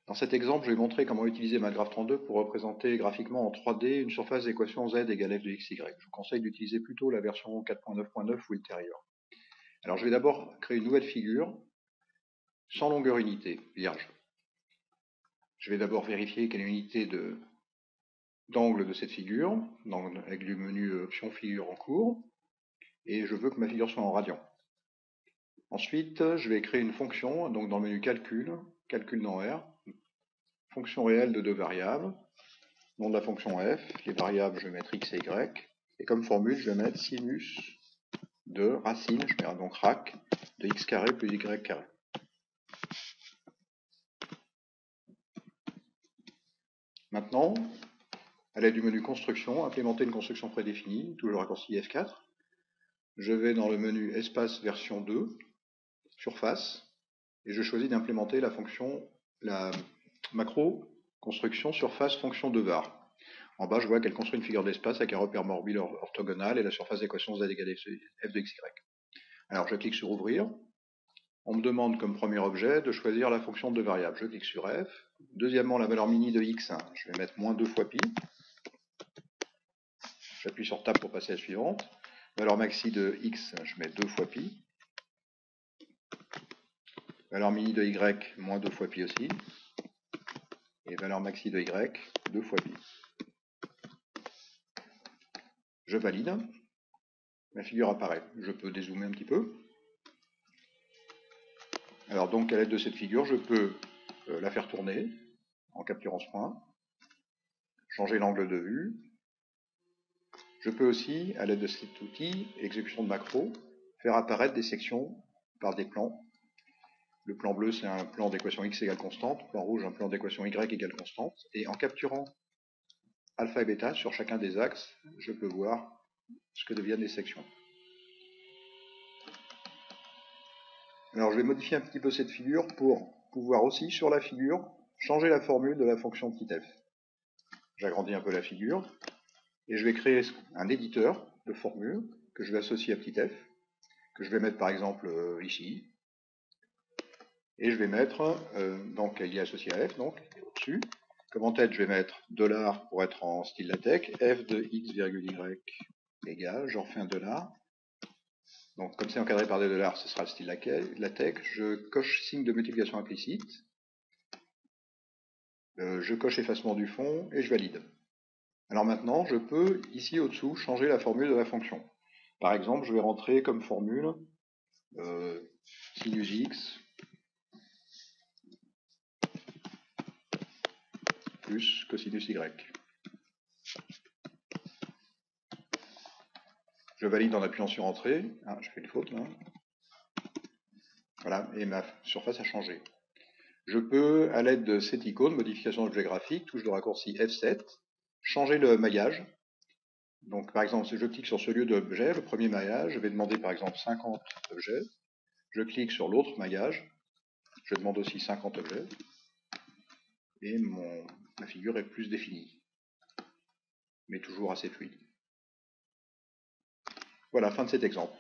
Dans cet exemple, je vais montrer comment utiliser MATLAB32 pour représenter graphiquement en 3D une surface d'équation z égale f de x, y. Je vous conseille d'utiliser plutôt la version 4.9.9 ou ultérieure. Alors je vais d'abord créer une nouvelle figure sans longueur unité, vierge. Je vais d'abord vérifier quelle est l'unité d'angle de cette figure, avec le menu option figure en cours, et je veux que ma figure soit en radian. Ensuite, je vais créer une fonction, donc dans le menu calcul dans R, fonction réelle de deux variables, nom de la fonction f, les variables je vais mettre x et y, et comme formule je vais mettre sinus de racine, je mets donc rac, de x carré plus y carré. Maintenant, à l'aide du menu construction, implémenter une construction prédéfinie, toujours raccourci F4. Je vais dans le menu espace version 2, surface, et je choisis d'implémenter la macro construction surface fonction de var. En bas, je vois qu'elle construit une figure d'espace avec un repère mobile orthogonal et la surface d'équation z égale f de x, y. Alors, je clique sur ouvrir. On me demande comme premier objet de choisir la fonction de deux variables. Je clique sur F. Deuxièmement, la valeur mini de x, je vais mettre moins 2 fois pi. J'appuie sur Tab pour passer à la suivante. Valeur maxi de x, je mets 2 fois pi. Valeur mini de y, moins 2 fois pi aussi. Et valeur maxi de y, 2 fois pi. Je valide. Ma figure apparaît. Je peux dézoomer un petit peu. Alors donc, à l'aide de cette figure, je peux la faire tourner en capturant ce point, changer l'angle de vue. Je peux aussi, à l'aide de cet outil, exécution de macro, faire apparaître des sections par des plans. Le plan bleu, c'est un plan d'équation x égale constante, le plan rouge, un plan d'équation y égale constante, et en capturant alpha et bêta sur chacun des axes, je peux voir ce que deviennent les sections. Alors je vais modifier un petit peu cette figure pour pouvoir aussi, sur la figure, changer la formule de la fonction petit f. J'agrandis un peu la figure, et je vais créer un éditeur de formule que je vais associer à petit f, que je vais mettre par exemple ici, et je vais mettre, donc il est associé à f, donc au-dessus. Comme en tête, je vais mettre $, pour être en style LaTeX, f de x, y égale, j'en refais un $. Donc comme c'est encadré par des $, ce sera le style LaTeX. Je coche signe de multiplication implicite. Je coche effacement du fond et je valide. Alors maintenant, je peux, ici au-dessous, changer la formule de la fonction. Par exemple, je vais rentrer comme formule sinus x plus cosinus y. Je valide en appuyant sur Entrée. Ah, je fais une faute là. Voilà, et ma surface a changé. Je peux, à l'aide de cette icône, modification d'objet graphique, touche de raccourci F7, changer le maillage. Donc par exemple, si je clique sur ce lieu d'objet, le premier maillage, je vais demander par exemple 50 objets. Je clique sur l'autre maillage, je demande aussi 50 objets. Et ma figure est plus définie, mais toujours assez fluide. Voilà, fin de cet exemple.